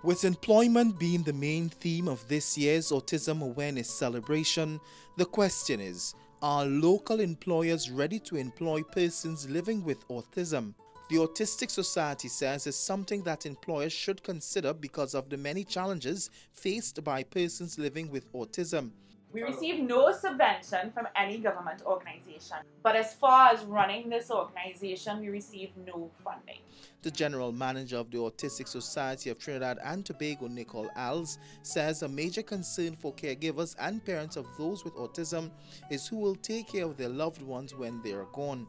With employment being the main theme of this year's Autism Awareness Celebration, the question is, are local employers ready to employ persons living with autism? The Autistic Society says it's something that employers should consider because of the many challenges faced by persons living with autism. We receive no subvention from any government organization, but as far as running this organization, we receive no funding. The general manager of the Autistic Society of Trinidad and Tobago, Nicole Alves, says a major concern for caregivers and parents of those with autism is who will take care of their loved ones when they are gone.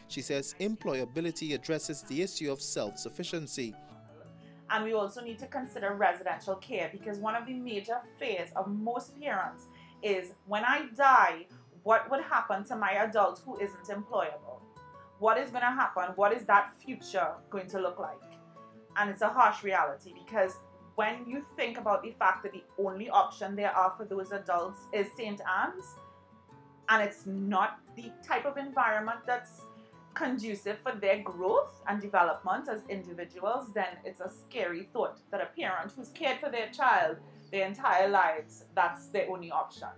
She says employability addresses the issue of self-sufficiency. And we also need to consider residential care, because one of the major fears of most parents is, when I die, what would happen to my adult who isn't employable? What is going to happen? What is that future going to look like? And it's a harsh reality, because when you think about the fact that the only option there are for those adults is St. Anne's, and it's not the type of environment that's conducive for their growth and development as individuals, then it's a scary thought that a parent who's cared for their child their entire lives, that's their only option.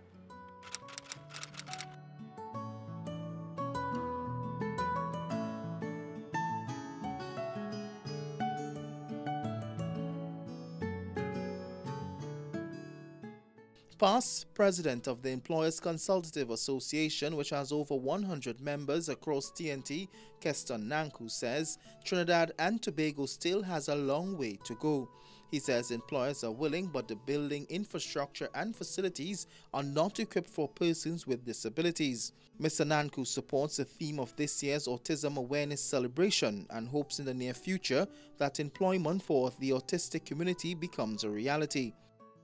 Past president of the Employers Consultative Association, which has over 100 members across TNT, Keston Nanku, says Trinidad and Tobago still has a long way to go. He says employers are willing, but the building infrastructure and facilities are not equipped for persons with disabilities. Mr. Nanku supports the theme of this year's Autism Awareness Celebration and hopes in the near future that employment for the autistic community becomes a reality.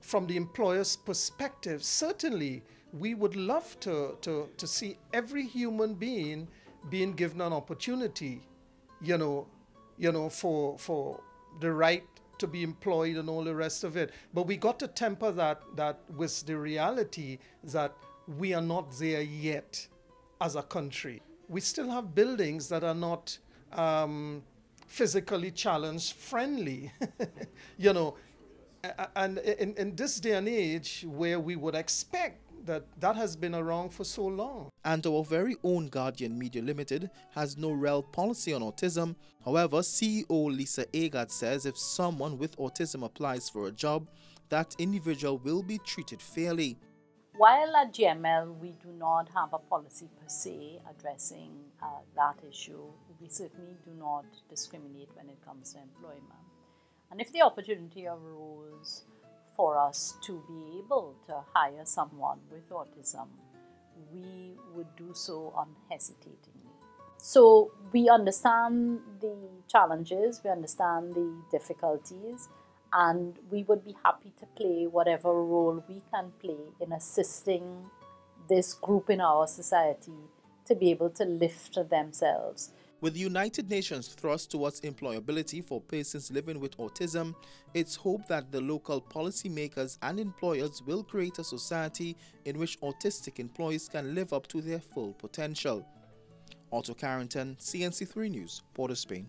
From the employer's perspective, certainly we would love to see every human being being given an opportunity, for the right to be employed and all the rest of it. But we got to temper that with the reality that we are not there yet as a country. We still have buildings that are not physically challenged friendly, And in this day and age, where we would expect that has been around for so long. And our very own Guardian Media Limited has no real policy on autism. However, CEO Lisa Agard says if someone with autism applies for a job, that individual will be treated fairly. While at GML we do not have a policy per se addressing that issue, we certainly do not discriminate when it comes to employment. And if the opportunity arose for us to be able to hire someone with autism, we would do so unhesitatingly. So we understand the challenges, we understand the difficulties, and we would be happy to play whatever role we can play in assisting this group in our society to be able to lift themselves. With the United Nations thrust towards employability for persons living with autism, it's hoped that the local policymakers and employers will create a society in which autistic employees can live up to their full potential. Otto Carrington, CNC3 News, Port of Spain.